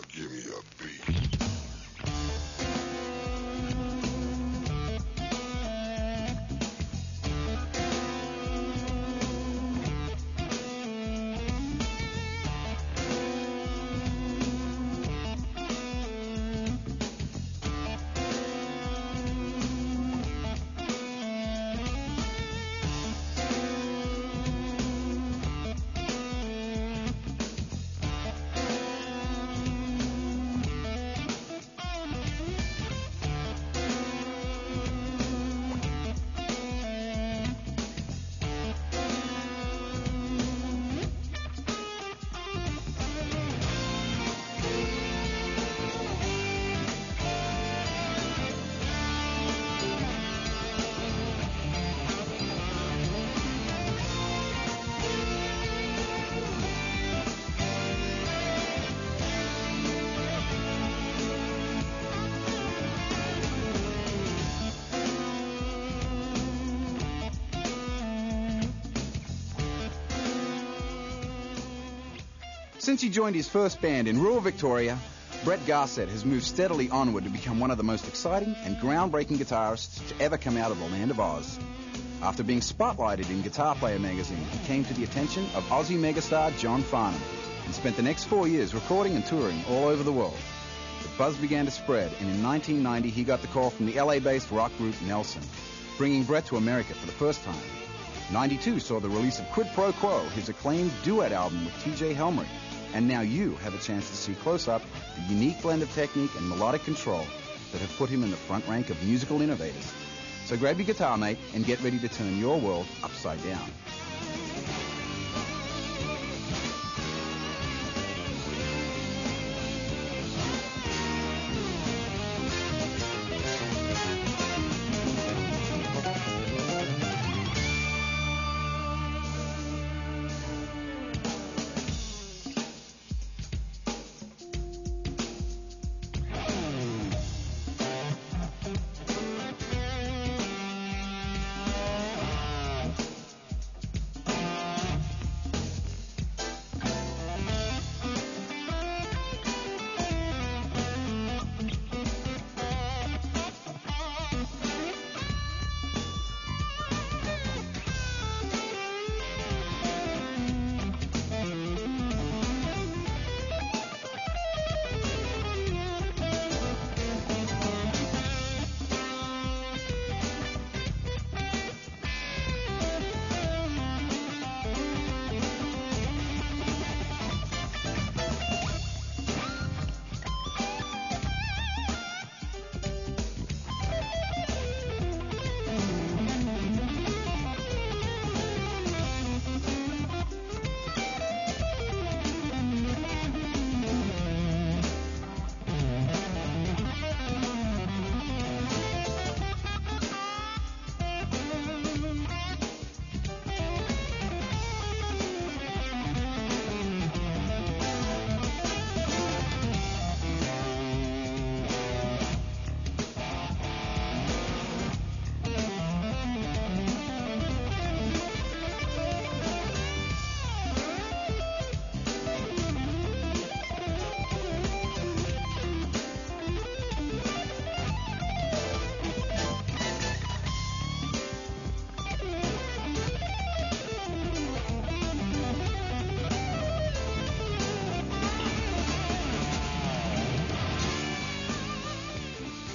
give me a beat. Since he joined his first band in rural Victoria, Brett Garsed has moved steadily onward to become one of the most exciting and groundbreaking guitarists to ever come out of the land of Oz. After being spotlighted in Guitar Player magazine, he came to the attention of Aussie megastar John Farnham and spent the next 4 years recording and touring all over the world. The buzz began to spread, and in 1990 he got the call from the LA-based rock group Nelson, bringing Brett to America for the first time. 92 saw the release of Quid.Pro.Quo, his acclaimed duet album with T.J. Helmrich. And now you have a chance to see close up the unique blend of technique and melodic control that have put him in the front rank of musical innovators. So grab your guitar, mate, and get ready to turn your world upside down.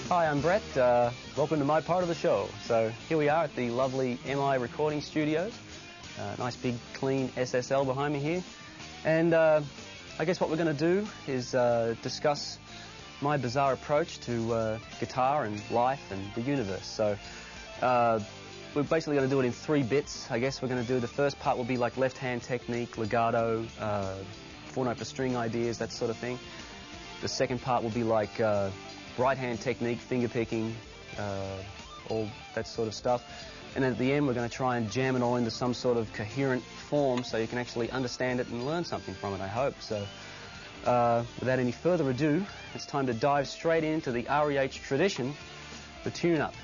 Hi, I'm Brett. Welcome to my part of the show. So here we are at the lovely M.I recording studios. Nice big clean SSL behind me here. And I guess what we're going to do is discuss my bizarre approach to guitar and life and the universe. So we're basically going to do it in 3 bits. I guess we're going to do the first part will be like left-hand technique, legato, 4-note per string ideas, that sort of thing. The second part will be like right-hand technique, finger picking, all that sort of stuff. And then at the end, we're going to try and jam it all into some sort of coherent form so you can actually understand it and learn something from it, I hope. So without any further ado, it's time to dive straight into the REH tradition, the tune-up.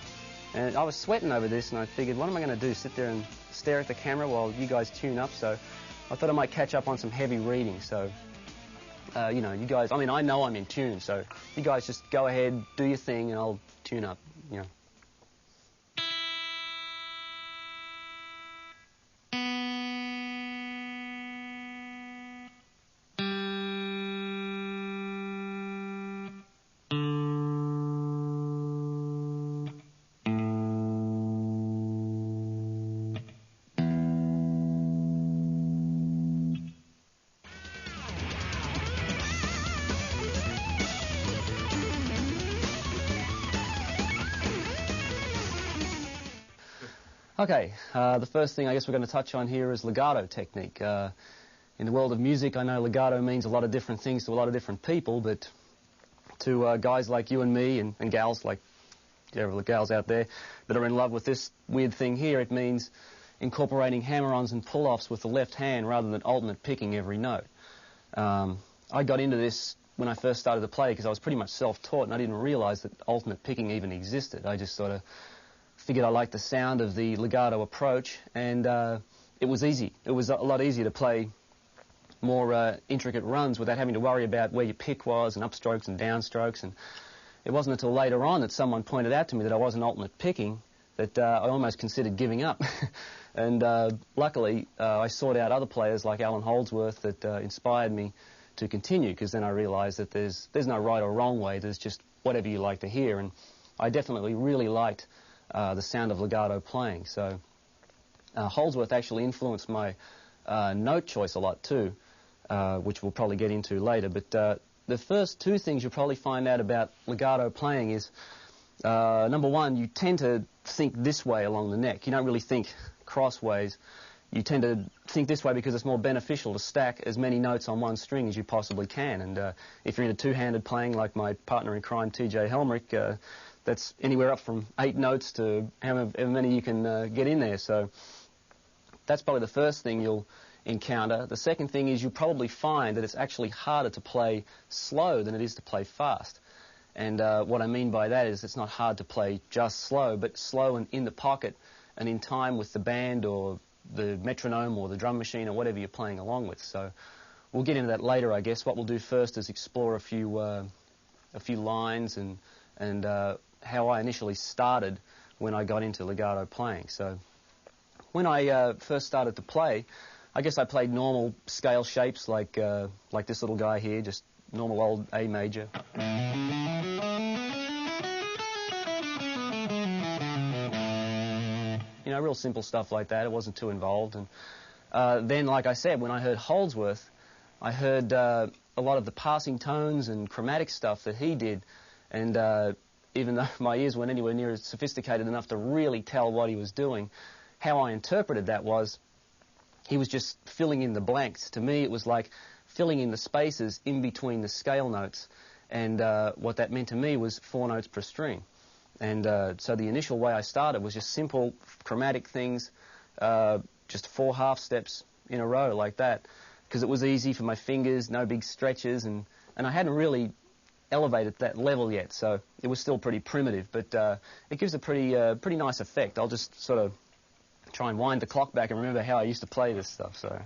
And I was sweating over this, and I figured, what am I going to do, sit there and stare at the camera while you guys tune up? So I thought I might catch up on some heavy reading. So you know, you guys, I mean, I know I'm in tune, so you guys just go ahead, do your thing, and I'll tune up, you know. Okay, the first thing I guess we're going to touch on here is legato technique. In the world of music, I know legato means a lot of different things to a lot of different people, but to guys like you and me and gals like the gals out there that are in love with this weird thing here, it means incorporating hammer-ons and pull-offs with the left hand rather than alternate picking every note. I got into this when I first started to play because I was pretty much self-taught and I didn't realize that alternate picking even existed. I just sort of figured I liked the sound of the legato approach, and it was easy. It was a lot easier to play more intricate runs without having to worry about where your pick was and upstrokes and downstrokes. And it wasn't until later on that someone pointed out to me that I wasn't alternate picking that I almost considered giving up. And luckily, I sought out other players like Alan Holdsworth that inspired me to continue, because then I realized that there's no right or wrong way. There's just whatever you like to hear. And I definitely really liked the sound of legato playing. So Holdsworth actually influenced my note choice a lot too, which we'll probably get into later. But the first two things you'll probably find out about legato playing is, number one, you tend to think this way along the neck. You don't really think crossways. You tend to think this way because it's more beneficial to stack as many notes on one string as you possibly can. And if you're into two-handed playing like my partner in crime, T.J. Helmrich, that's anywhere up from 8 notes to however many you can get in there. So that's probably the first thing you'll encounter. The second thing is you'll probably find that it's actually harder to play slow than it is to play fast. And what I mean by that is it's not hard to play just slow, but slow and in the pocket and in time with the band or the metronome or the drum machine or whatever you're playing along with. So we'll get into that later, I guess. What we'll do first is explore a few lines and how I initially started when I got into legato playing. So when I first started to play, I guess I played normal scale shapes like this little guy here, just normal old A major. You know, real simple stuff like that. It wasn't too involved. And then, like I said, when I heard Holdsworth, I heard a lot of the passing tones and chromatic stuff that he did. And even though my ears weren't anywhere near as sophisticated enough to really tell what he was doing, how I interpreted that was he was just filling in the blanks. To me, it was like filling in the spaces in between the scale notes. And what that meant to me was 4 notes per string. And so the initial way I started was just simple chromatic things, just 4 half steps in a row like that, because it was easy for my fingers, no big stretches, and I hadn't really elevated that level yet, so it was still pretty primitive, but it gives a pretty nice effect. I'll just sort of try and wind the clock back and remember how I used to play this stuff. So,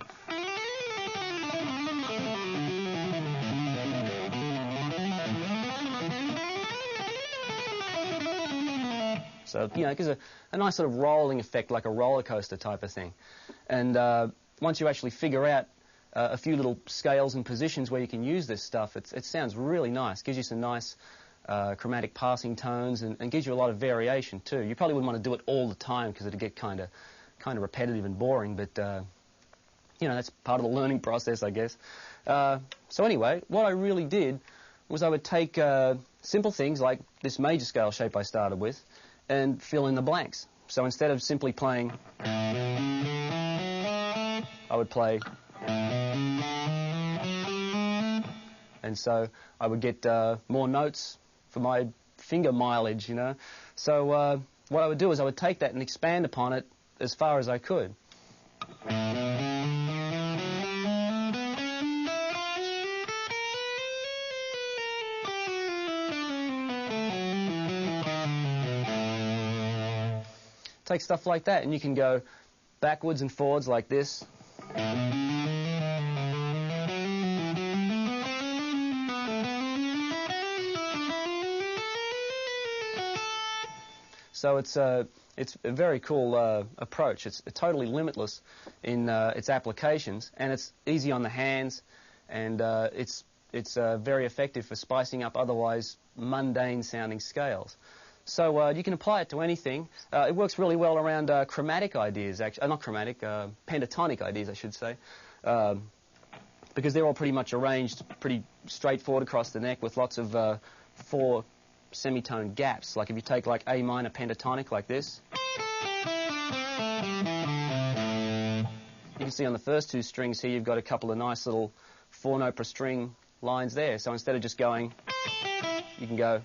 you know, it gives a nice sort of rolling effect, like a roller coaster type of thing. And once you actually figure out a few little scales and positions where you can use this stuff, it sounds really nice. Gives you some nice chromatic passing tones and gives you a lot of variation too. You probably wouldn't want to do it all the time because it'd get kind of repetitive and boring, but you know, that's part of the learning process, I guess. So anyway, what I really did was I would take simple things like this major scale shape I started with and fill in the blanks. So instead of simply playing, I would play, and so I would get more notes for my finger mileage, you know. So what I would do is I would take that and expand upon it as far as I could. Take stuff like that, and you can go backwards and forwards like this. So it's a very cool approach. It's totally limitless in its applications, and it's easy on the hands, and it's very effective for spicing up otherwise mundane-sounding scales. So you can apply it to anything. It works really well around chromatic ideas, actually. Not chromatic, pentatonic ideas, I should say, because they're all pretty much arranged pretty straightforward across the neck with lots of 4 semitone gaps. Like if you take like A minor pentatonic like this, you can see on the first 2 strings here you've got a couple of nice little 4-note per string lines there. So instead of just going, you can go.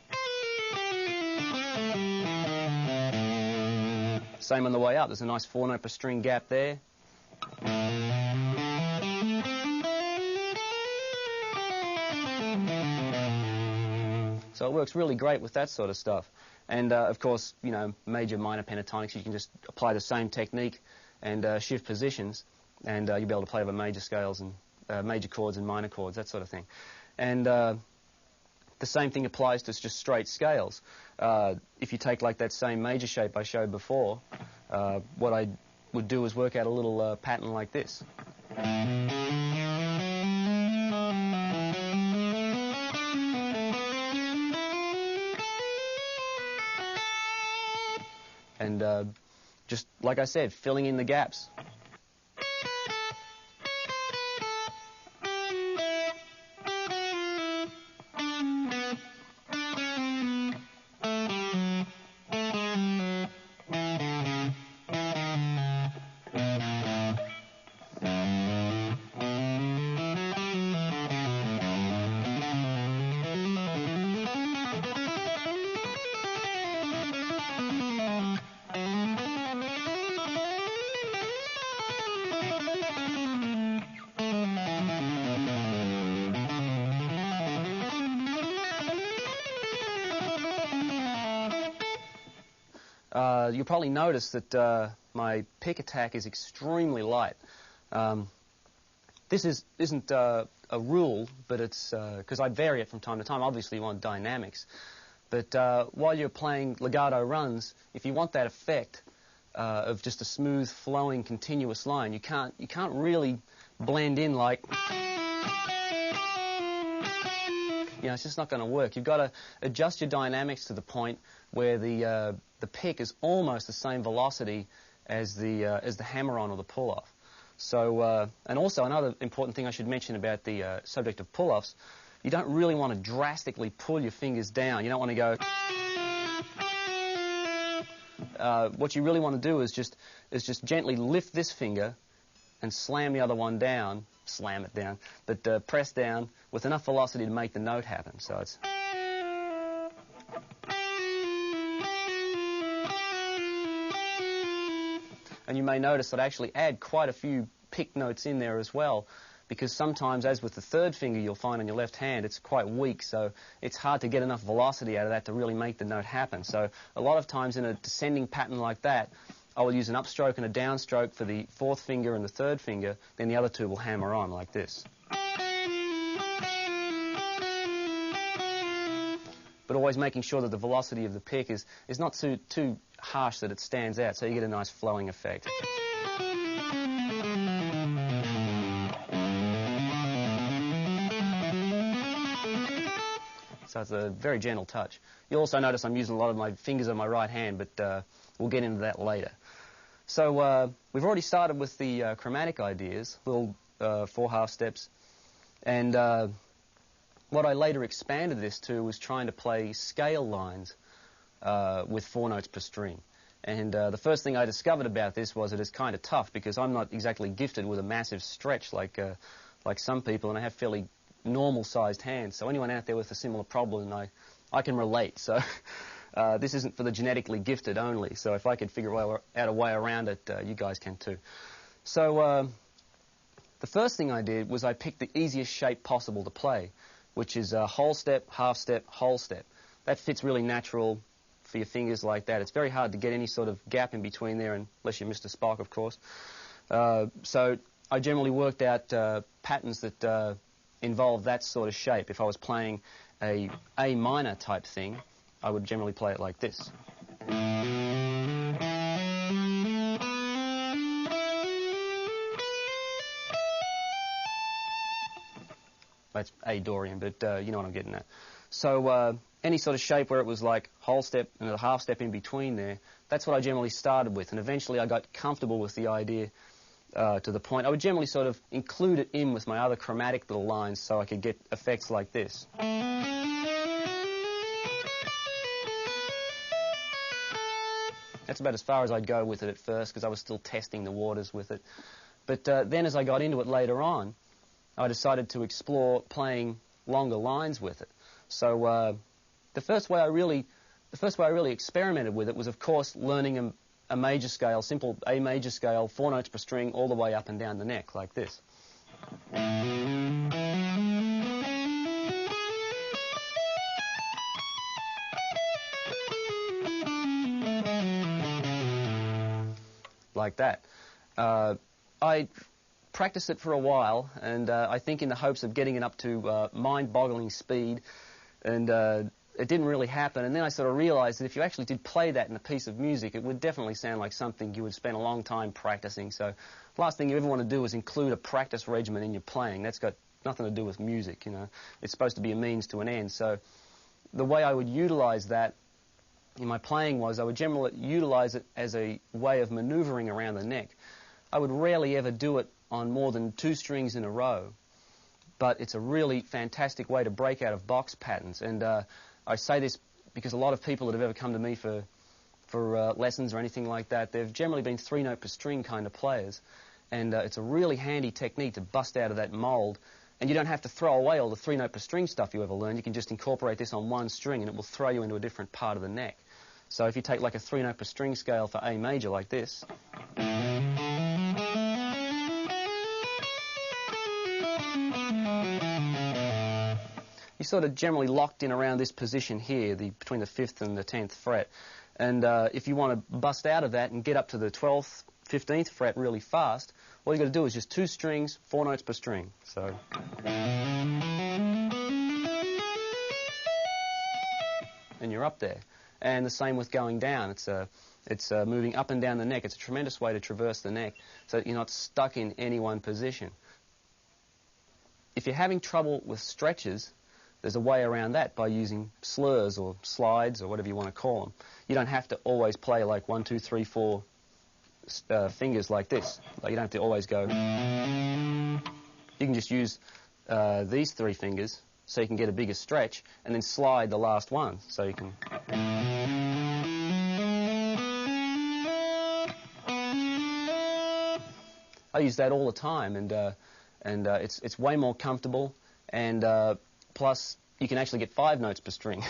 Same on the way up. There's a nice 4-note per string gap there. So it works really great with that sort of stuff. And, of course, you know, major, minor pentatonics, you can just apply the same technique and shift positions, and you'll be able to play over major scales and major chords and minor chords, that sort of thing. And the same thing applies to just straight scales. If you take like that same major shape I showed before, what I would do is work out a little pattern like this. And just, like I said, filling in the gaps. You'll probably notice that my pick attack is extremely light. This isn't a rule, but it's because I vary it from time to time. Obviously, you want dynamics. But while you're playing legato runs, if you want that effect of just a smooth, flowing, continuous line, you can't really blend in like... You know, it's just not going to work. You've got to adjust your dynamics to the point where the pick is almost the same velocity as the hammer-on or the pull-off. So, and also another important thing I should mention about the subject of pull-offs, you don't really want to drastically pull your fingers down. You don't want to go... what you really want to do is just gently lift this finger and slam the other one down, slam it down, but press down with enough velocity to make the note happen. So it's... And you may notice that I actually add quite a few pick notes in there as well, because sometimes, as with the third finger you'll find on your left hand, it's quite weak, so it's hard to get enough velocity out of that to really make the note happen. So a lot of times in a descending pattern like that, I will use an upstroke and a downstroke for the 4th finger and the 3rd finger, then the other 2 will hammer on like this. But always making sure that the velocity of the pick is not too harsh that it stands out, so you get a nice flowing effect. So it's a very gentle touch. You'll also notice I'm using a lot of my fingers on my right hand, but we'll get into that later. So we've already started with the chromatic ideas, little 4 half steps, and what I later expanded this to was trying to play scale lines with 4 notes per string. And the first thing I discovered about this was that it's kind of tough, because I'm not exactly gifted with a massive stretch like some people, and I have fairly normal-sized hands. So anyone out there with a similar problem, I can relate. So this isn't for the genetically gifted only. So if I could figure out a way around it, you guys can too. So the first thing I did was I picked the easiest shape possible to play, which is whole step, half step, whole step. That fits really natural for your fingers like that. It's very hard to get any sort of gap in between there, unless you're Mr. Spock, of course. So I generally worked out patterns that involve that sort of shape. If I was playing a minor type thing, I would generally play it like this. That's A Dorian, but you know what I'm getting at. So any sort of shape where it was like whole step and a half step in between there, that's what I generally started with. And eventually I got comfortable with the idea to the point I would generally sort of include it in with my other chromatic little lines so I could get effects like this. That's about as far as I'd go with it at first because I was still testing the waters with it. But then as I got into it later on, I decided to explore playing longer lines with it. So the first way I really experimented with it was, of course, learning a major scale, simple A major scale, 4 notes per string, all the way up and down the neck, like this. Like that. I practiced it for a while, and I think in the hopes of getting it up to mind-boggling speed, and it didn't really happen. And then I sort of realized that if you actually did play that in a piece of music, it would definitely sound like something you would spend a long time practicing. So the last thing you ever want to do is include a practice regimen in your playing. That's got nothing to do with music, you know. It's supposed to be a means to an end. So the way I would utilize that in my playing was I would generally utilize it as a way of maneuvering around the neck. I would rarely ever do it on more than 2 strings in a row, but it's a really fantastic way to break out of box patterns. And I say this because a lot of people that have ever come to me for lessons or anything like that, they've generally been 3 note per string kind of players, and it's a really handy technique to bust out of that mold. And you don't have to throw away all the 3 note per string stuff you ever learned. You can just incorporate this on 1 string, and it will throw you into a different part of the neck. So if you take like a 3 note per string scale for A major like this, you're sort of generally locked in around this position here, between the 5th and the 10th fret. And if you want to bust out of that and get up to the 12th, 15th fret really fast, all you've got to do is just 2 strings, 4 notes per string. So, and you're up there. And the same with going down. It's moving up and down the neck. It's a tremendous way to traverse the neck so that you're not stuck in any one position. If you're having trouble with stretches, there's a way around that by using slurs or slides or whatever you want to call them. You don't have to always play like 1, 2, 3, 4 fingers like this. Like you don't have to always go. You can just use these 3 fingers so you can get a bigger stretch, and then slide the last one so you can. I use that all the time, and it's way more comfortable, and plus you can actually get 5 notes per string,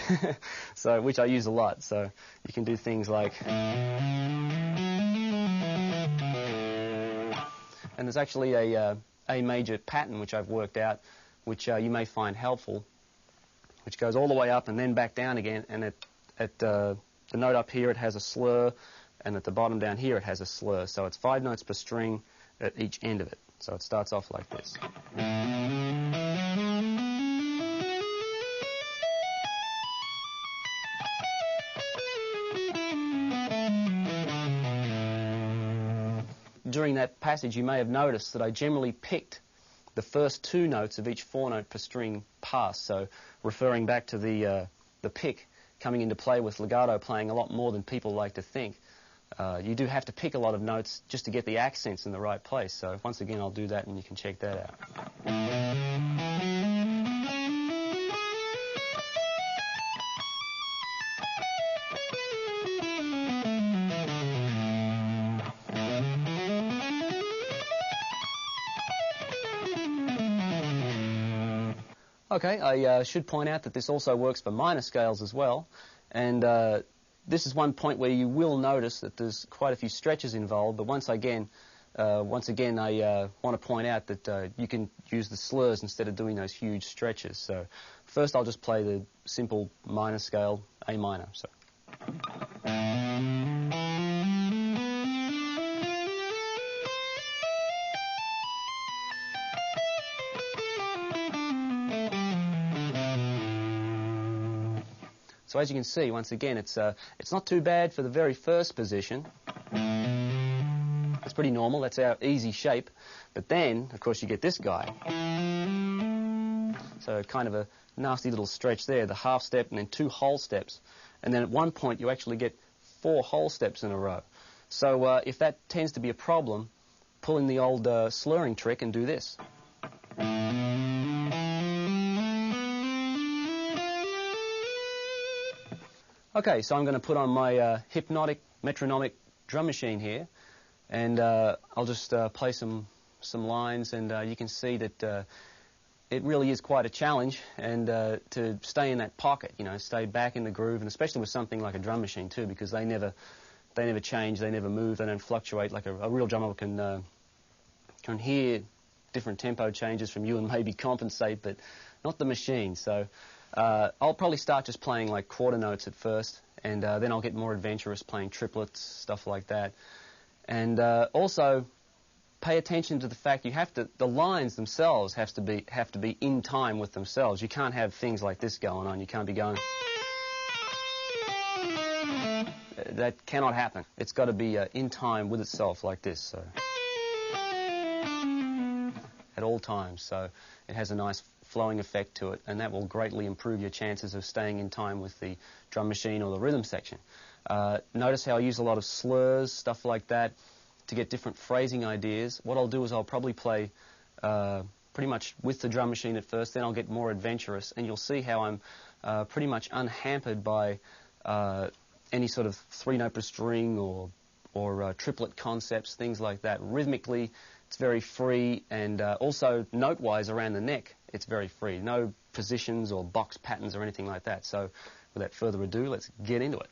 so which I use a lot. So you can do things like. And there's actually a major pattern which I've worked out, which you may find helpful, which goes all the way up and then back down again, and at the note up here it has a slur, and at the bottom down here it has a slur. So it's 5 notes per string at each end of it. So it starts off like this. During that passage you may have noticed that I generally picked the first 2 notes of each 4 note per string pass, so referring back to the pick coming into play with legato playing a lot more than people like to think. You do have to pick a lot of notes just to get the accents in the right place, so once again I'll do that and you can check that out. Okay, I should point out that this also works for minor scales as well, and this is one point where you will notice that there's quite a few stretches involved, but once again I want to point out that you can use the slurs instead of doing those huge stretches. So first I'll just play the simple minor scale, A minor. So. So as you can see, once again, it's not too bad for the very first position. It's pretty normal. That's our easy shape. But then, of course, you get this guy. So kind of a nasty little stretch there, the half step and then 2 whole steps. And then at one point, you actually get 4 whole steps in a row. So if that tends to be a problem, pull in the old slurring trick and do this. Okay, so I'm going to put on my hypnotic metronomic drum machine here, and I'll just play some lines, and you can see that it really is quite a challenge, and to stay in that pocket, you know, stay back in the groove, and especially with something like a drum machine too, because they never change, they never move, they don't fluctuate like a real drummer can hear different tempo changes from you and maybe compensate, but not the machine. So I'll probably start just playing like quarter notes at first, and then I'll get more adventurous playing triplets, stuff like that. And also pay attention to the fact the lines themselves have to be in time with themselves. You can't have things like this going on. You can't be going. That cannot happen. It's got to be in time with itself like this. So at all times. So it has a nice flowing effect to it, and that will greatly improve your chances of staying in time with the drum machine or the rhythm section. Notice how I use a lot of slurs, stuff like that, to get different phrasing ideas. What I'll do is I'll probably play pretty much with the drum machine at first, then I'll get more adventurous, and you'll see how I'm pretty much unhampered by any sort of 3-note per string or triplet concepts, things like that. Rhythmically, it's very free, and also note-wise around the neck, it's very free. No positions or box patterns or anything like that. So without further ado, let's get into it.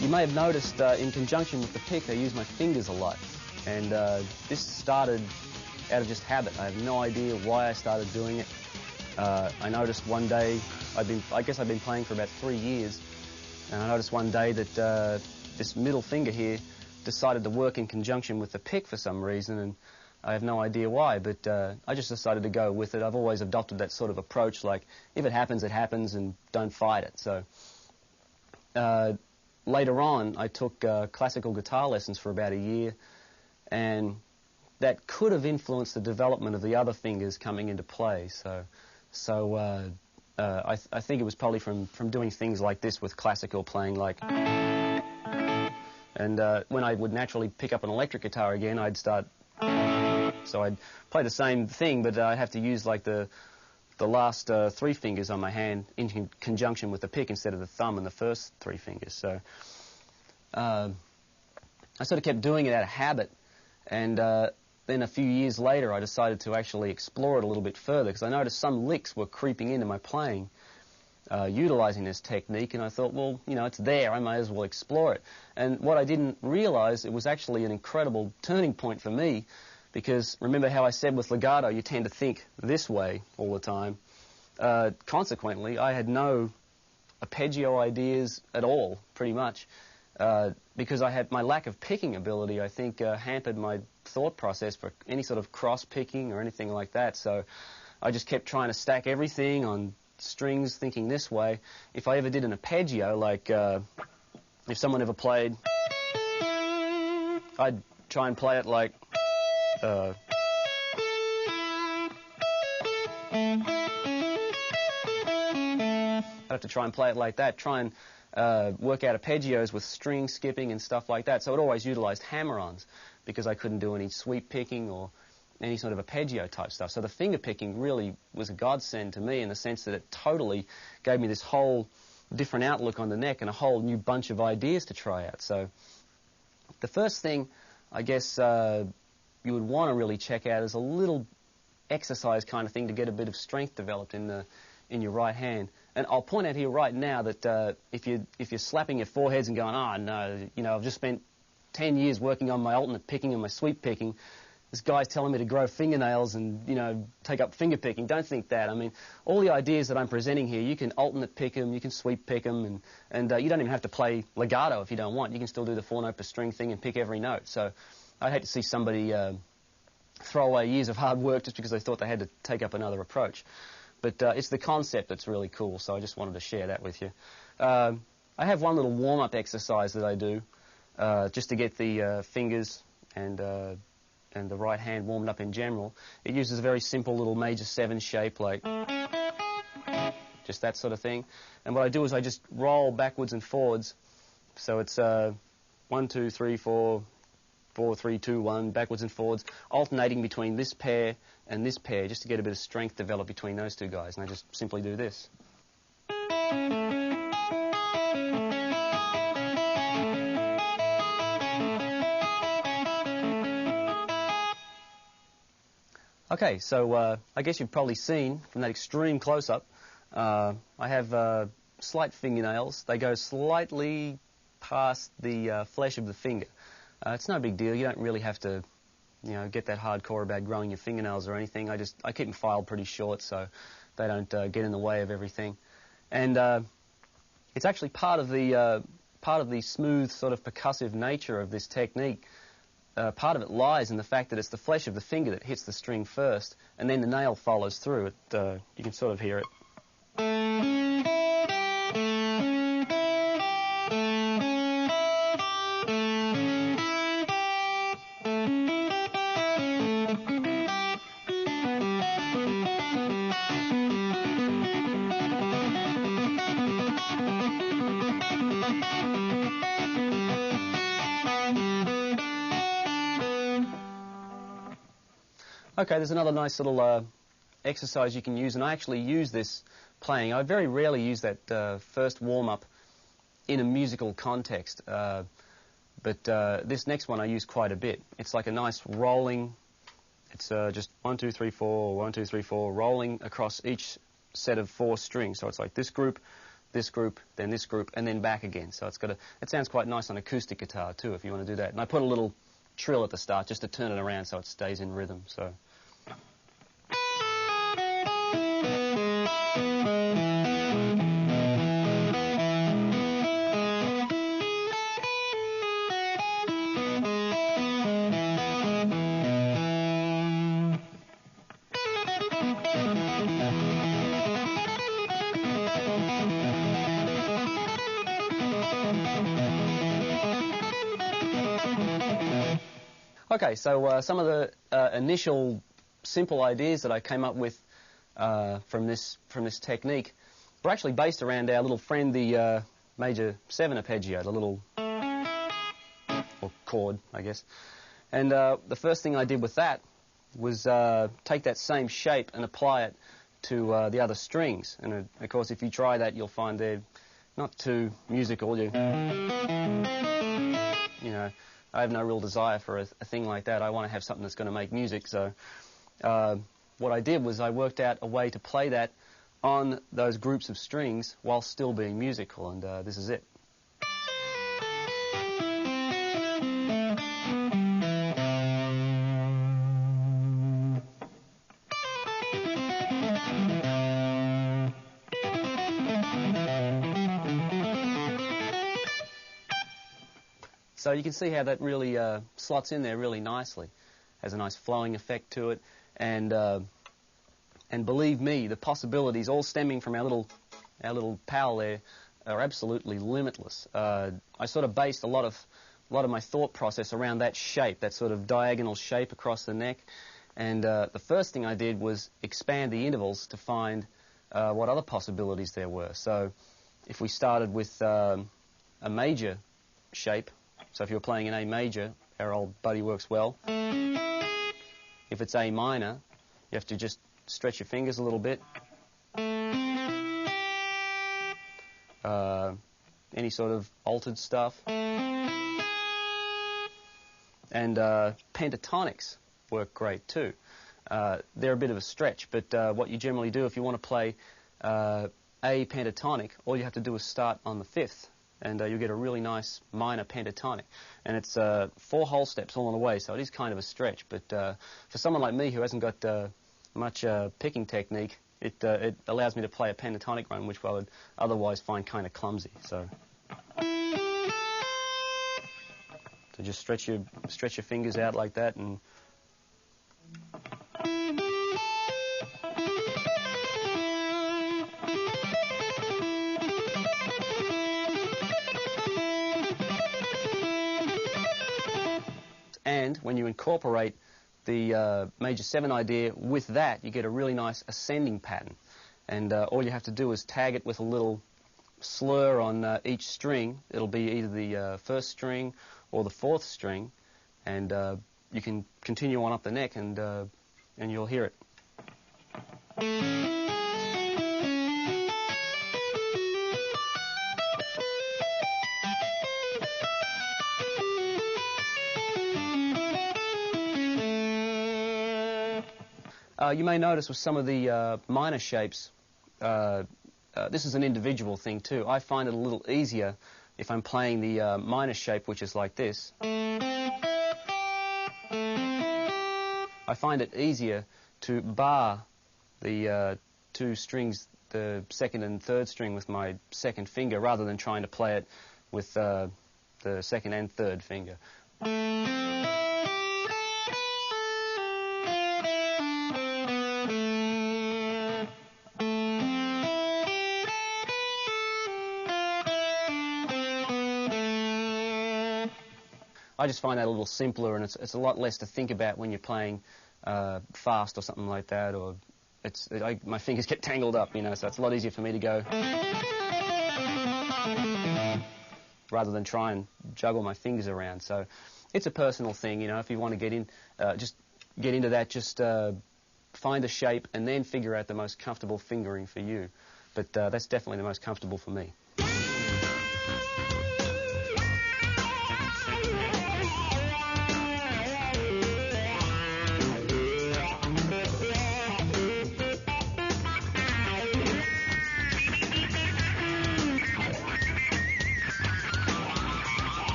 You may have noticed in conjunction with the pick, I use my fingers a lot. And this started out of just habit. I have no idea why I started doing it. I noticed one day, I guess I've been playing for about 3 years, and I noticed one day that this middle finger here decided to work in conjunction with the pick for some reason, and I have no idea why, but I just decided to go with it. I've always adopted that sort of approach, like, if it happens, and don't fight it. So later on, I took classical guitar lessons for about a year, and that could have influenced the development of the other fingers coming into play. So I think it was probably from doing things like this with classical playing, like, and when I would naturally pick up an electric guitar again, I'd start. So I'd play the same thing, but I'd have to use like the last 3 fingers on my hand in conjunction with the pick instead of the thumb and the first 3 fingers. So I sort of kept doing it out of habit, and then a few years later I decided to actually explore it a little bit further, because I noticed some licks were creeping into my playing. utilizing this technique, and I thought, well, you know, it's there, I might as well explore it. And what I didn't realize, it was actually an incredible turning point for me, because remember how I said with legato, you tend to think this way all the time. Consequently, I had no arpeggio ideas at all, pretty much, because I had my lack of picking ability, I think, hampered my thought process for any sort of cross-picking or anything like that. So I just kept trying to stack everything on strings, thinking this way. If I ever did an arpeggio, like if someone ever played, I'd try and play it like... I'd have to try and play it like that, try and work out arpeggios with string skipping and stuff like that. So it always utilized hammer-ons, because I couldn't do any sweep picking or any sort of arpeggio type stuff. So the finger picking really was a godsend to me, in the sense that it totally gave me this whole different outlook on the neck and a whole new bunch of ideas to try out. So the first thing, I guess, you would want to really check out is a little exercise kind of thing to get a bit of strength developed in your right hand. And I'll point out here right now that if you're slapping your foreheads and going, oh no, you know, I've just spent 10 years working on my alternate picking and my sweep picking, this guy's telling me to grow fingernails and, you know, take up finger picking. Don't think that. I mean, all the ideas that I'm presenting here, you can alternate pick them, you can sweep pick them, and you don't even have to play legato if you don't want. You can still do the 4-note per string thing and pick every note. So I'd hate to see somebody throw away years of hard work just because they thought they had to take up another approach. But it's the concept that's really cool, so I just wanted to share that with you. I have one little warm-up exercise that I do just to get the fingers and the right hand warmed up in general. It uses a very simple little major 7 shape, like just that sort of thing. And what I do is I just roll backwards and forwards. So it's 1, 2, 3, 4, 4, 3, 2, 1, backwards and forwards, alternating between this pair and this pair, just to get a bit of strength developed between those two guys. And I just simply do this. Okay, so I guess you've probably seen from that extreme close-up, I have slight fingernails. They go slightly past the flesh of the finger. It's no big deal. You don't really have to, you know, get that hardcore about growing your fingernails or anything. I keep them filed pretty short so they don't get in the way of everything. And it's actually part of the smooth sort of percussive nature of this technique. Part of it lies in the fact that it's the flesh of the finger that hits the string first, and then the nail follows through. You can sort of hear it. Okay, there's another nice little exercise you can use, and I actually use this playing. I very rarely use that first warm-up in a musical context, but this next one I use quite a bit. It's like a nice rolling, it's just 1, 2, 3, 4, 1, 2, 3, 4, rolling across each set of 4 strings. So it's like this group, then this group, and then back again. So it sounds quite nice on acoustic guitar too, if you want to do that. And I put a little trill at the start just to turn it around so it stays in rhythm. So. Okay, so some of the initial simple ideas that I came up with from this technique were actually based around our little friend, the major 7 arpeggio, the little, or chord, I guess. And the first thing I did with that was take that same shape and apply it to the other strings. And of course, if you try that, you'll find they're not too musical. You know, I have no real desire for a thing like that. I want to have something that's going to make music. So what I did was I worked out a way to play that on those groups of strings while still being musical, and this is it. So you can see how that really slots in there really nicely. Has a nice flowing effect to it, and believe me, the possibilities all stemming from our little pal there are absolutely limitless. I sort of based a lot of my thought process around that shape, that sort of diagonal shape across the neck, and the first thing I did was expand the intervals to find what other possibilities there were. So if we started with a major shape, so if you're playing in A major, our old buddy works well. If it's A minor, you have to just stretch your fingers a little bit. Any sort of altered stuff. And pentatonics work great too. They're a bit of a stretch, but what you generally do if you want to play A pentatonic, all you have to do is start on the fifth, and you get a really nice minor pentatonic. And it's 4 whole steps all on the way, so it is kind of a stretch. But for someone like me who hasn't got much picking technique, it allows me to play a pentatonic run, which I would otherwise find kind of clumsy. So just stretch your fingers out like that, and when you incorporate the major 7 idea with that, you get a really nice ascending pattern. And all you have to do is tag it with a little slur on each string. It'll be either the first string or the 4th string, and you can continue on up the neck, and you'll hear it. You may notice with some of the minor shapes, this is an individual thing too. I find it a little easier if I'm playing the minor shape, which is like this. I find it easier to bar the 2 strings, the 2nd and 3rd string, with my 2nd finger, rather than trying to play it with the 2nd and 3rd finger. I just find that a little simpler, and it's a lot less to think about when you're playing fast or something like that, or my fingers get tangled up, you know, so it's a lot easier for me to go rather than try and juggle my fingers around. So it's a personal thing, you know. If you want to get in, just get into that, just find a shape and then figure out the most comfortable fingering for you. But that's definitely the most comfortable for me.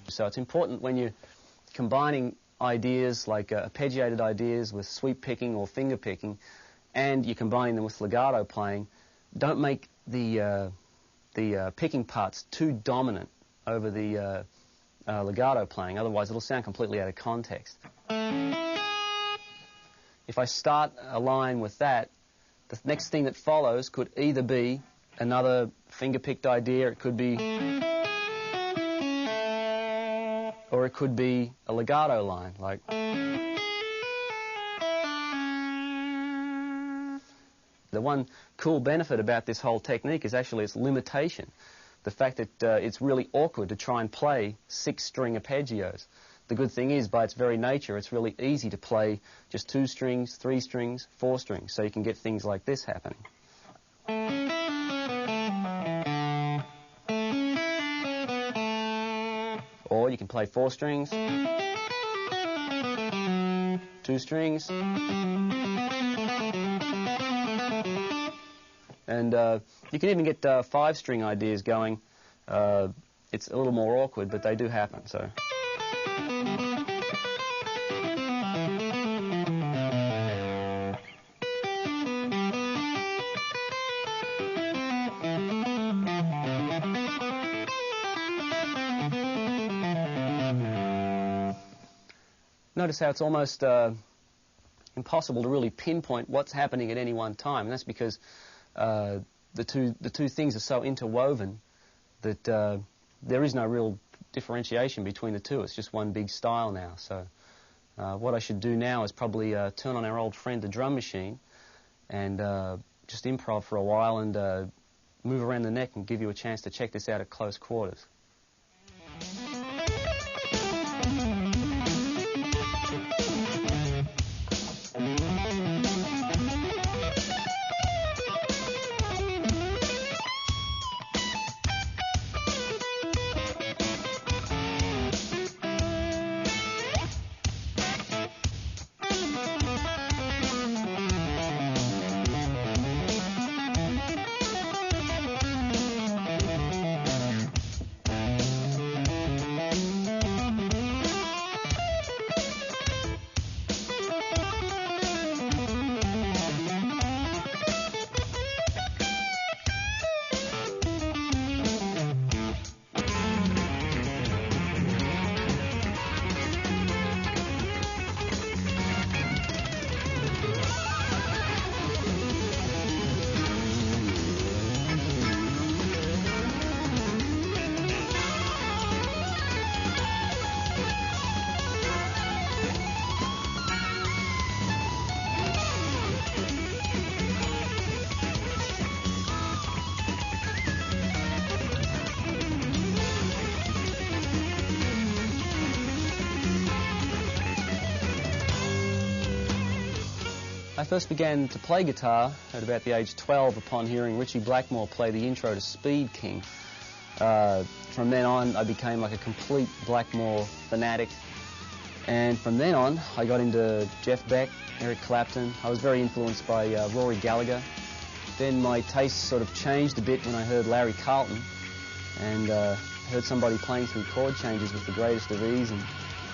So it's important when you're combining ideas like arpeggiated ideas with sweep picking or finger picking, and you're combining them with legato playing, don't make the picking parts too dominant over the legato playing, otherwise it'll sound completely out of context. If I start a line with that, the next thing that follows could either be another finger-picked idea, it could be, or it could be a legato line, like. The one cool benefit about this whole technique is actually its limitation. The fact that it's really awkward to try and play 6-string arpeggios. The good thing is, by its very nature, it's really easy to play just 2 strings, 3 strings, 4 strings, so you can get things like this happening. Or you can play 4 strings, 2 strings, and you can even get 5-string ideas going. It's a little more awkward, but they do happen. So. Notice how it's almost impossible to really pinpoint what's happening at any one time, and that's because the two things are so interwoven that there is no real differentiation between the two. It's just one big style now. So what I should do now is probably turn on our old friend, the drum machine, and just improv for a while and move around the neck and give you a chance to check this out at close quarters. I first began to play guitar at about the age 12 upon hearing Ritchie Blackmore play the intro to Speed King. From then on, I became like a complete Blackmore fanatic. And from then on, I got into Jeff Beck, Eric Clapton. I was very influenced by Rory Gallagher. Then my taste sort of changed a bit when I heard Larry Carlton and heard somebody playing some chord changes with the greatest of ease and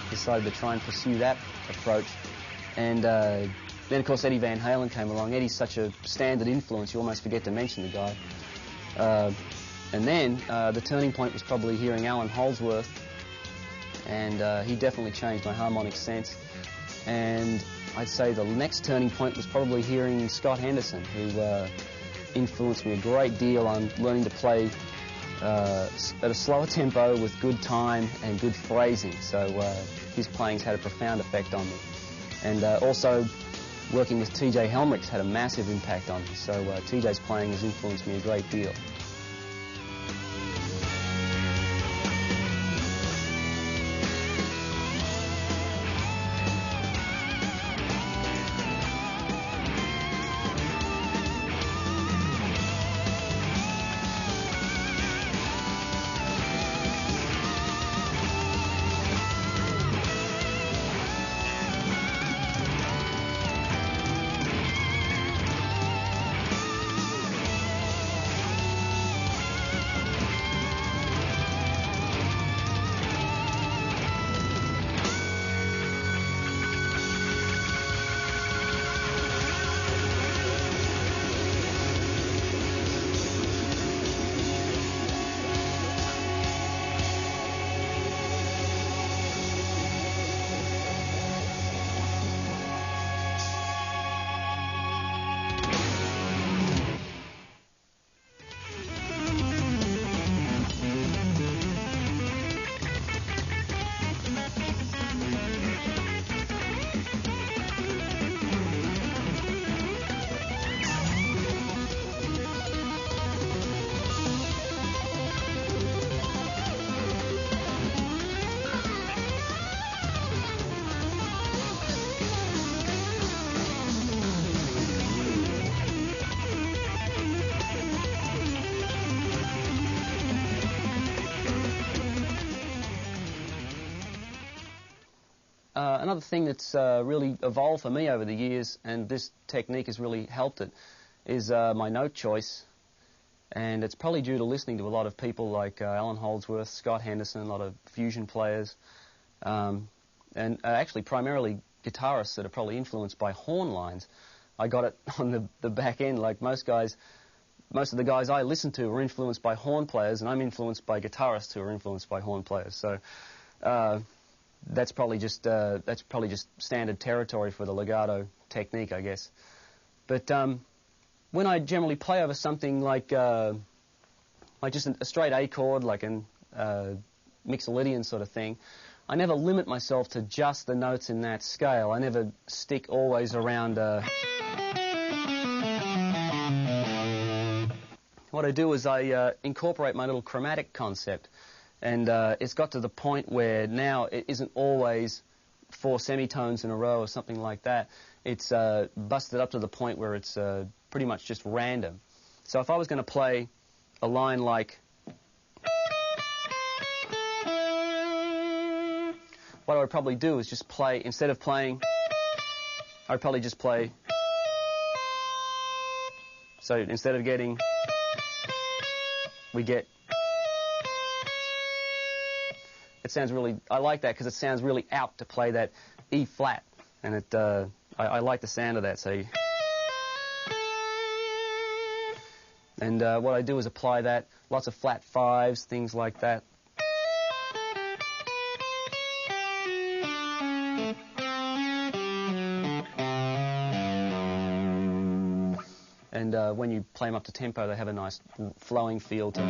decided to try and pursue that approach. And then, of course, Eddie Van Halen came along. Eddie's such a standard influence, you almost forget to mention the guy. And then the turning point was probably hearing Alan Holdsworth, and he definitely changed my harmonic sense. And I'd say the next turning point was probably hearing Scott Henderson, who influenced me a great deal on learning to play at a slower tempo with good time and good phrasing. So his playing's had a profound effect on me. And also, working with T.J. Helmrich's had a massive impact on me. So T.J.'s playing has influenced me a great deal. another thing that's really evolved for me over the years, and this technique has really helped it, is my note choice. And it's probably due to listening to a lot of people like Alan Holdsworth, Scott Henderson, a lot of fusion players, and actually primarily guitarists that are probably influenced by horn lines. I got it on the back end, like most guys. Most of the guys I listen to are influenced by horn players, and I'm influenced by guitarists who are influenced by horn players. So that's probably just standard territory for the legato technique, I guess. But when I generally play over something like just a straight A chord, like an Mixolydian sort of thing, I never limit myself to just the notes in that scale. I never stick always around. What I do is I incorporate my little chromatic concept, and it's got to the point where now it isn't always 4 semitones in a row or something like that. It's busted up to the point where it's pretty much just random. So if I was going to play a line like, what I would probably do is just play, instead of playing, I would probably just play. So instead of getting, we get, it sounds really, I like that because it sounds really out to play that E flat, and it, I like the sound of that. So, and what I do is apply that, lots of flat fives, things like that. And when you play them up to tempo, they have a nice flowing feel to them.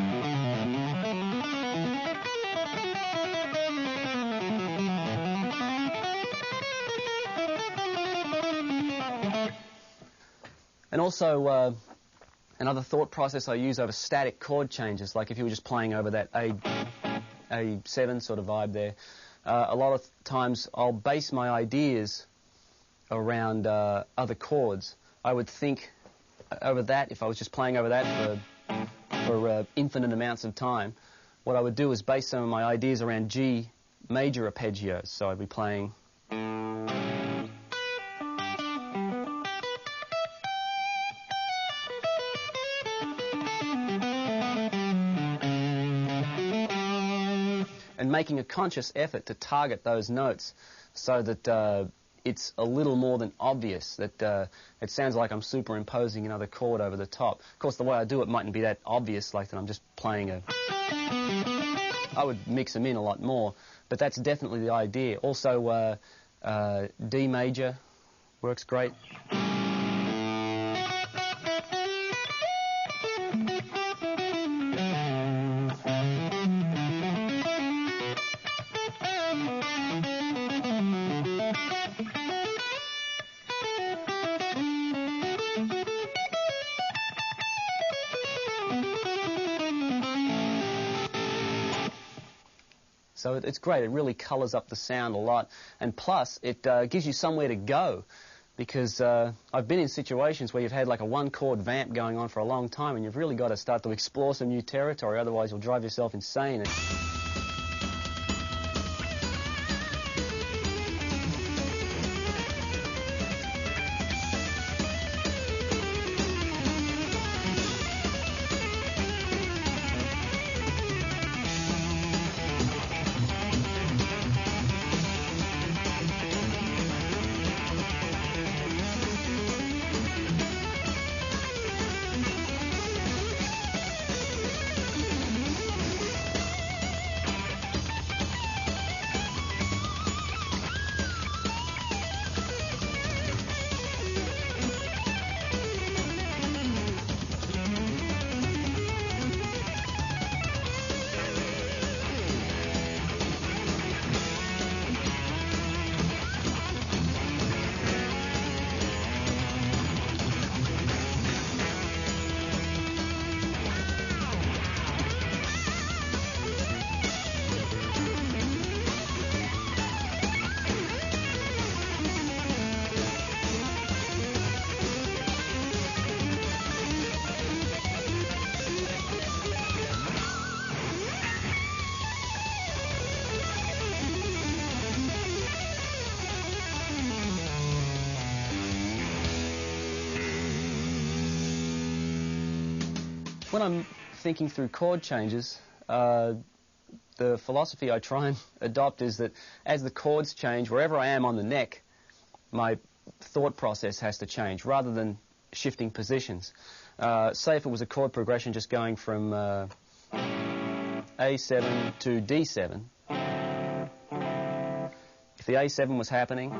And also, another thought process I use over static chord changes, like if you were just playing over that A7 sort of vibe there, a lot of times I'll base my ideas around other chords. I would think over that, if I was just playing over that for infinite amounts of time, what I would do is base some of my ideas around G major arpeggios. So I'd be playing. And making a conscious effort to target those notes so that it's a little more than obvious, that it sounds like I'm superimposing another chord over the top. Of course, the way I do it mightn't be that obvious, like that I'm just playing a... I would mix them in a lot more, but that's definitely the idea. Also, D major works great. So it's great. It really colors up the sound a lot. And plus, it gives you somewhere to go. Because I've been in situations where you've had like a one-chord vamp going on for a long time, and you've really got to start to explore some new territory. Otherwise, you'll drive yourself insane. when I'm thinking through chord changes, the philosophy I try and adopt is that as the chords change, wherever I am on the neck, my thought process has to change rather than shifting positions. Say if it was a chord progression just going from A7 to D7. If the A7 was happening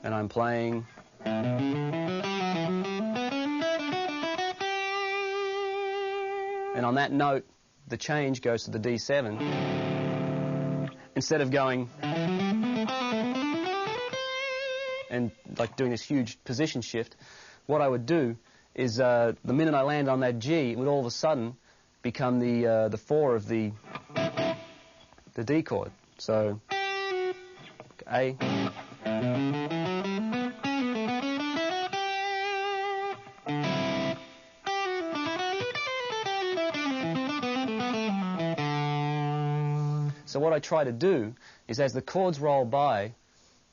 and I'm playing and on that note the change goes to the D7, instead of going and like doing this huge position shift, what I would do is the minute I land on that G, it would all of a sudden become the 4 of the D chord. So A. So what I try to do is as the chords roll by,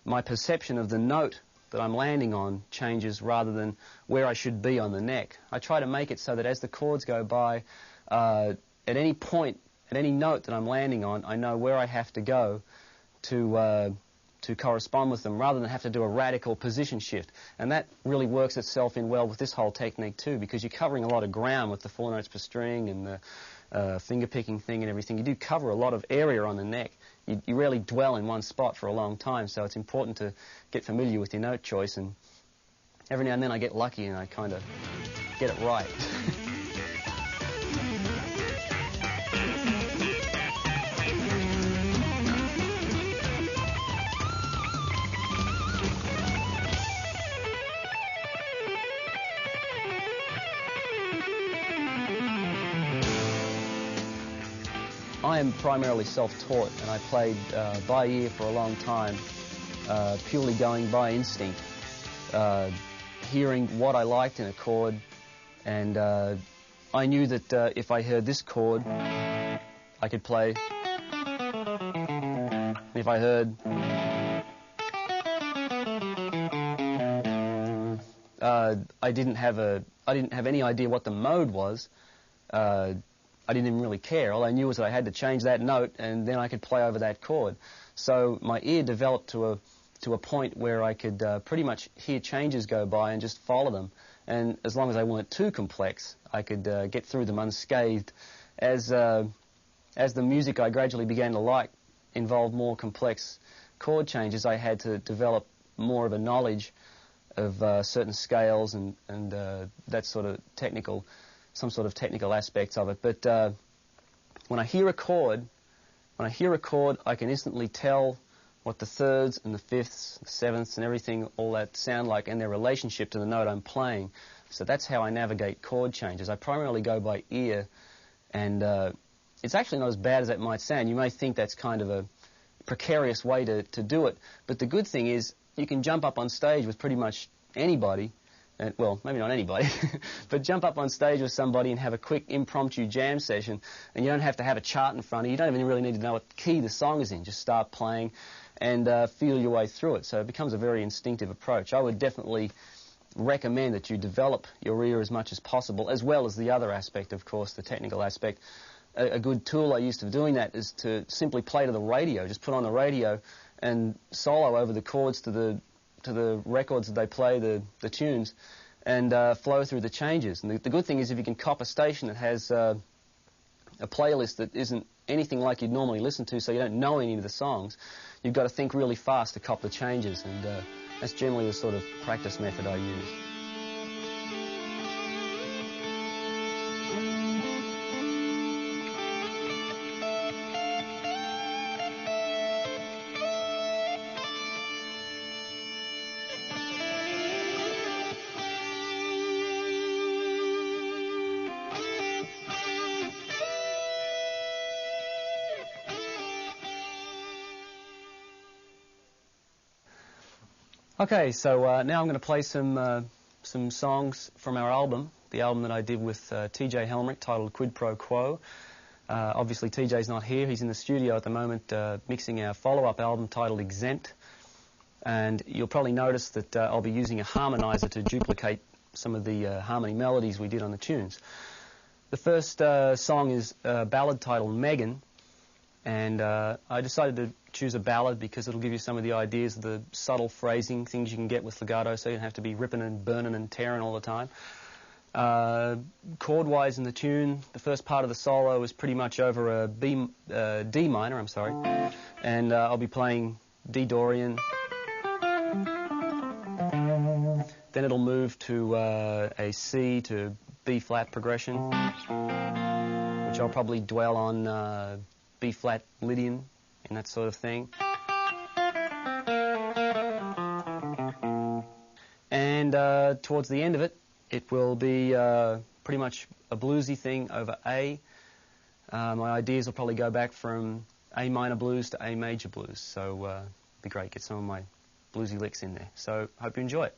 my perception of the note that I'm landing on changes rather than where I should be on the neck. I try to make it so that as the chords go by, at any point, at any note that I'm landing on, I know where I have to go to correspond with them rather than have to do a radical position shift. And that really works itself in well with this whole technique too, because you're covering a lot of ground with the 4 notes per string and the finger picking thing and everything. You do cover a lot of area on the neck. You rarely dwell in one spot for a long time, so it's important to get familiar with your note choice, and every now and then I get lucky and I kind of get it right. I am primarily self-taught, and I played by ear for a long time, purely going by instinct, hearing what I liked in a chord, and I knew that if I heard this chord, I could play. And if I heard I didn't have any idea what the mode was. I didn't even really care. All I knew was that I had to change that note, and then I could play over that chord. So my ear developed to a point where I could pretty much hear changes go by and just follow them. And as long as they weren't too complex, I could get through them unscathed. As the music I gradually began to like involved more complex chord changes, I had to develop more of a knowledge of certain scales and that sort of technical. Some sort of technical aspects of it. But when I hear a chord, I can instantly tell what the thirds and the fifths, the sevenths and everything, all that sound like and their relationship to the note I'm playing. So that's how I navigate chord changes. I primarily go by ear, and it's actually not as bad as that might sound. You may think that's kind of a precarious way to do it, but the good thing is you can jump up on stage with pretty much anybody. Well, maybe not anybody, but jump up on stage with somebody and have a quick impromptu jam session, and you don't have to have a chart in front of you. You don't even really need to know what key the song is in. Just start playing and feel your way through it. So it becomes a very instinctive approach. I would definitely recommend that you develop your ear as much as possible, as well as the other aspect, of course, the technical aspect. A good tool I used for doing that is to simply play to the radio. Just put on the radio and solo over the chords to the records that they play, the tunes, and flow through the changes. And the good thing is if you can cop a station that has a playlist that isn't anything like you'd normally listen to, so you don't know any of the songs, you've got to think really fast to cop the changes, and that's generally the sort of practice method I use. Okay, so now I'm going to play some songs from our album, the album that I did with T.J. Helmerich, titled Quid.Pro.Quo. Obviously, TJ's not here. He's in the studio at the moment mixing our follow-up album titled Exempt. And you'll probably notice that I'll be using a harmonizer to duplicate some of the harmony melodies we did on the tunes. The first song is a ballad titled Megan, and I decided to choose a ballad because it'll give you some of the ideas of the subtle phrasing, things you can get with legato, so you don't have to be ripping and burning and tearing all the time. Chord-wise in the tune, the first part of the solo is pretty much over a D minor, and I'll be playing D Dorian. Then it'll move to a C to B flat progression, which I'll probably dwell on B flat Lydian and that sort of thing. And towards the end of it, it will be pretty much a bluesy thing over A. My ideas will probably go back from A minor blues to A major blues, so it'd be great to get some of my bluesy licks in there. So hope you enjoy it.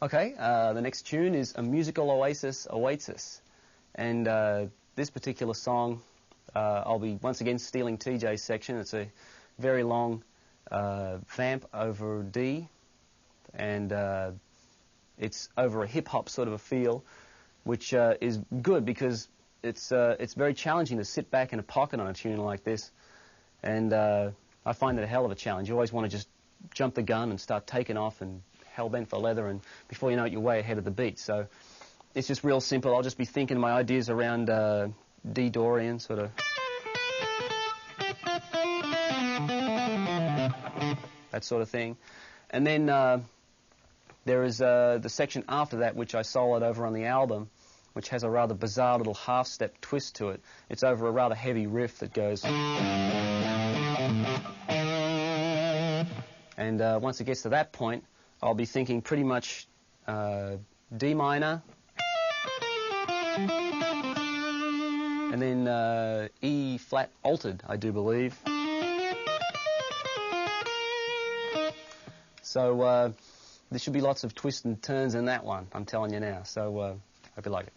Okay, the next tune is A Musical Oasis Awaits Us. And this particular song, I'll be once again stealing TJ's section. It's a very long vamp over D, and it's over a hip-hop sort of a feel, which is good because it's very challenging to sit back in a pocket on a tune like this. And I find it a hell of a challenge. You always want to just jump the gun and start taking off and hell-bent for leather, and before you know it, you're way ahead of the beat. So it's just real simple. I'll just be thinking my ideas around D Dorian, sort of that sort of thing. And then there is the section after that, which I soloed over on the album, which has a rather bizarre little half-step twist to it. It's over a rather heavy riff that goes... And once it gets to that point, I'll be thinking pretty much D minor, and then E flat altered, I do believe. So there should be lots of twists and turns in that one, I'm telling you now. So hope you like it.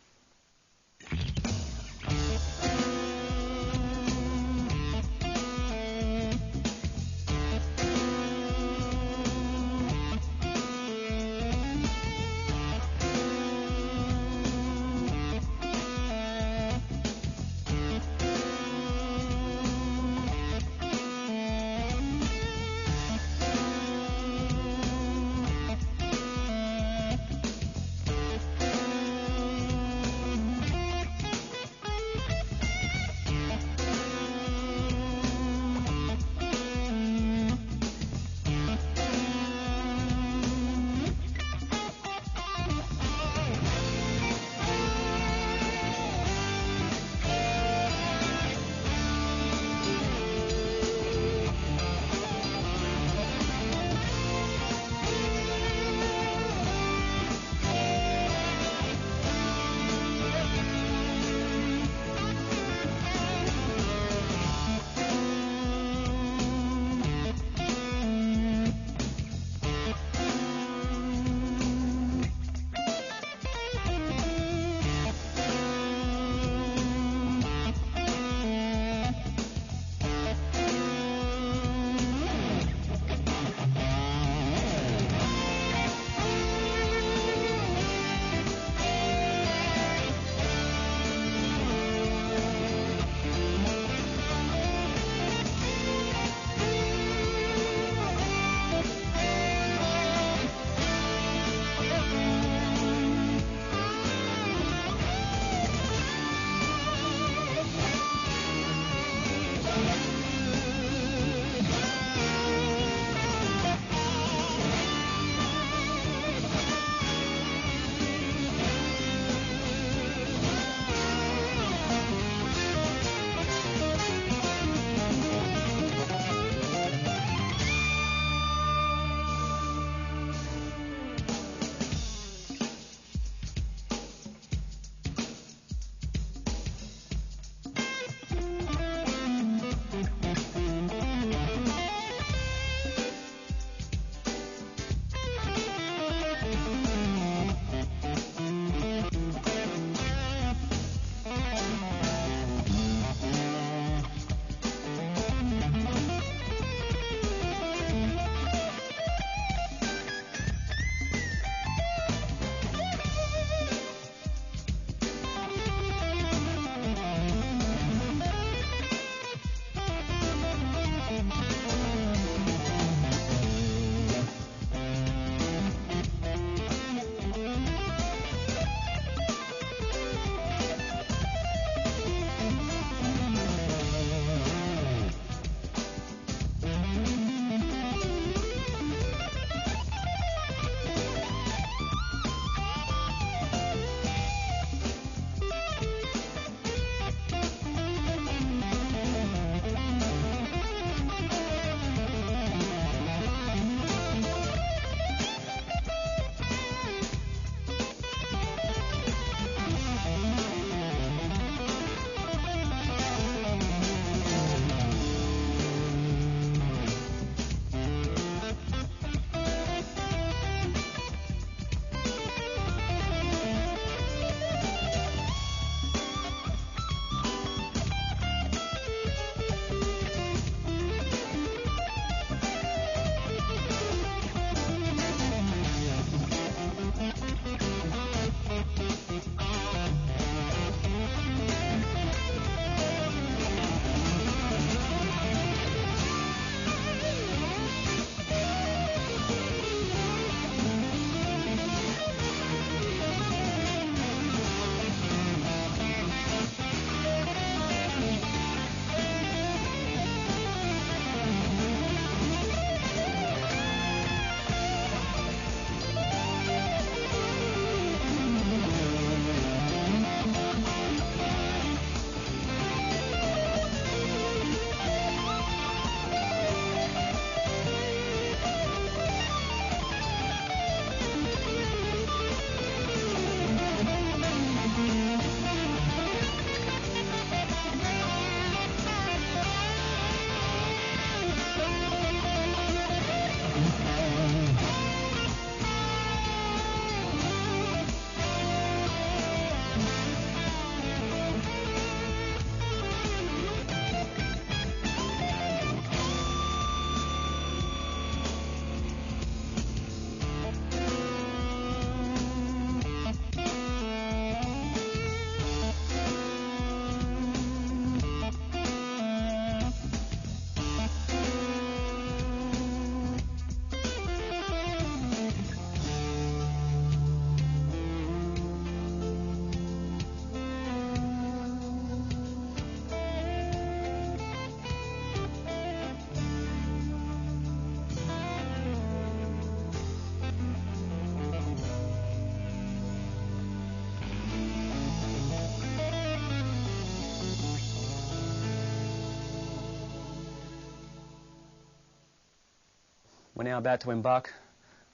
we're now about to embark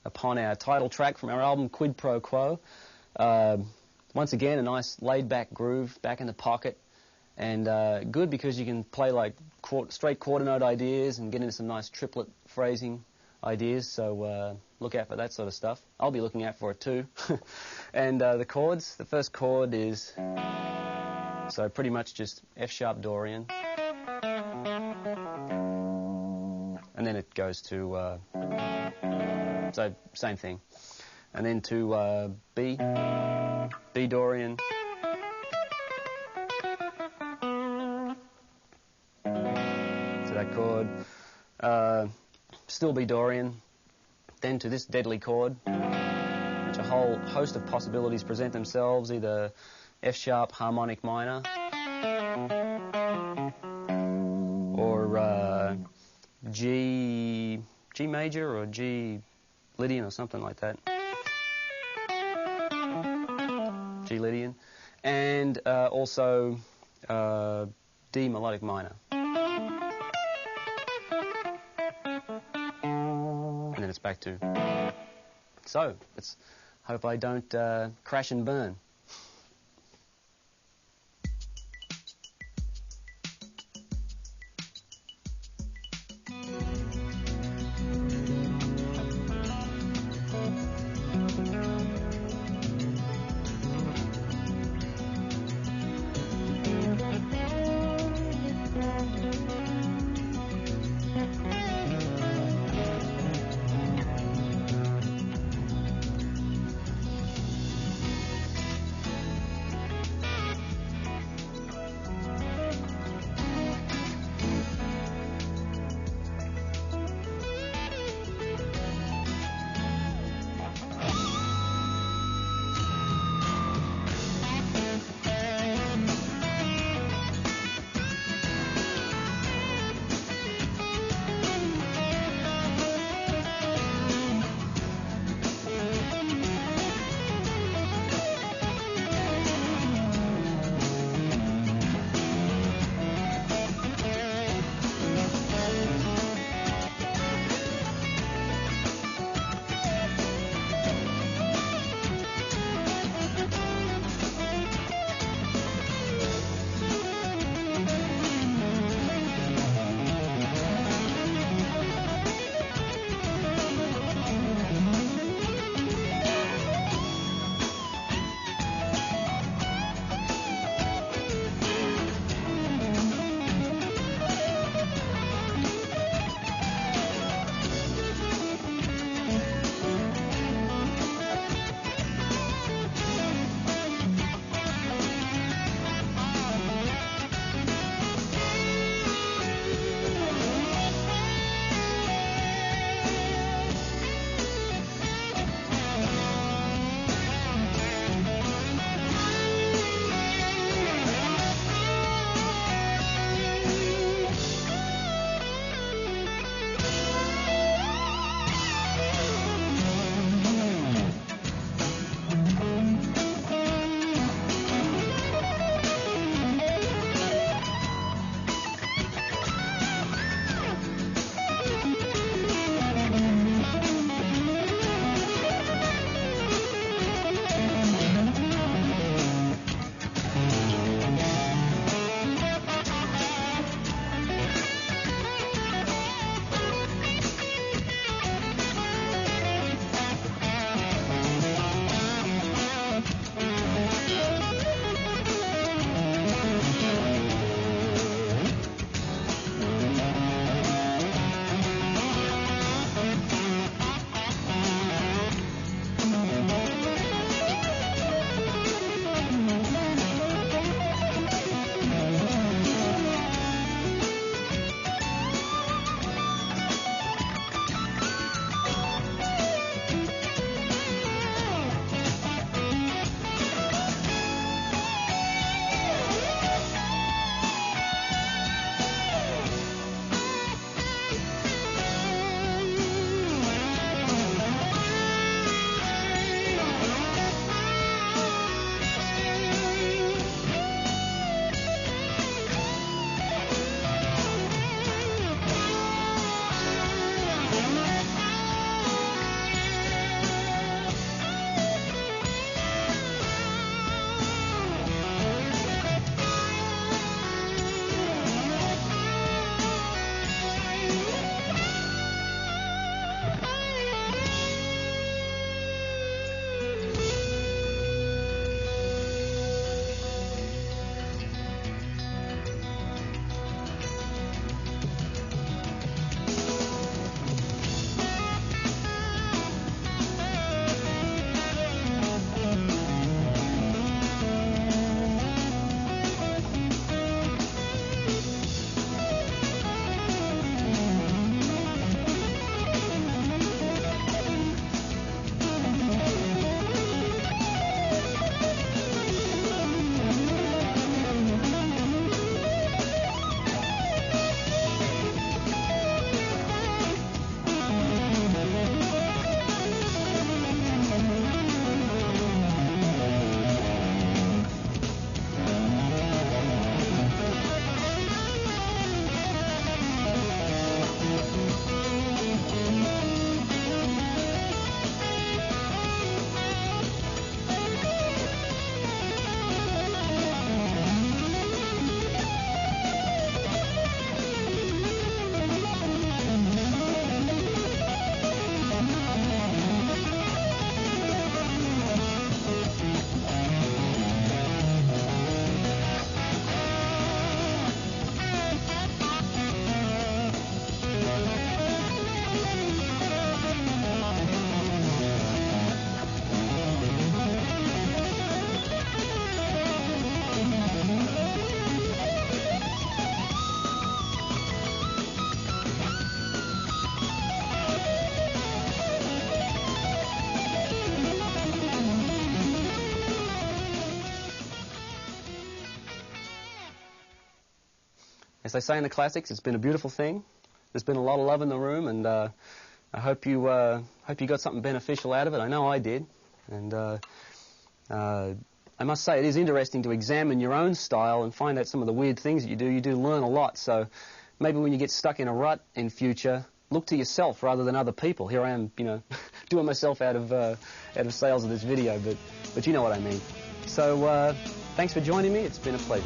upon our title track from our album Quid.Pro.Quo. Once again, a nice laid-back groove, back in the pocket, and good because you can play like straight quarter note ideas and get into some nice triplet phrasing ideas, so look out for that sort of stuff. I'll be looking out for it too. And the chords, the first chord is, so pretty much just F-sharp Dorian, and then it goes to, so same thing, and then to B Dorian, to that chord, still B Dorian, then to this deadly chord, which a whole host of possibilities present themselves, either F-sharp harmonic minor, or G major, or G Lydian, or something like that. G Lydian, and also D melodic minor. And then it's back to. So, hope I don't crash and burn. as they say in the classics, it's been a beautiful thing. There's been a lot of love in the room, and I hope you got something beneficial out of it. I know I did. And I must say, it is interesting to examine your own style and find out some of the weird things that you do. You do learn a lot. So maybe when you get stuck in a rut in future, look to yourself rather than other people. Here I am, you know, doing myself out of sales of this video, but you know what I mean. So thanks for joining me. It's been a pleasure.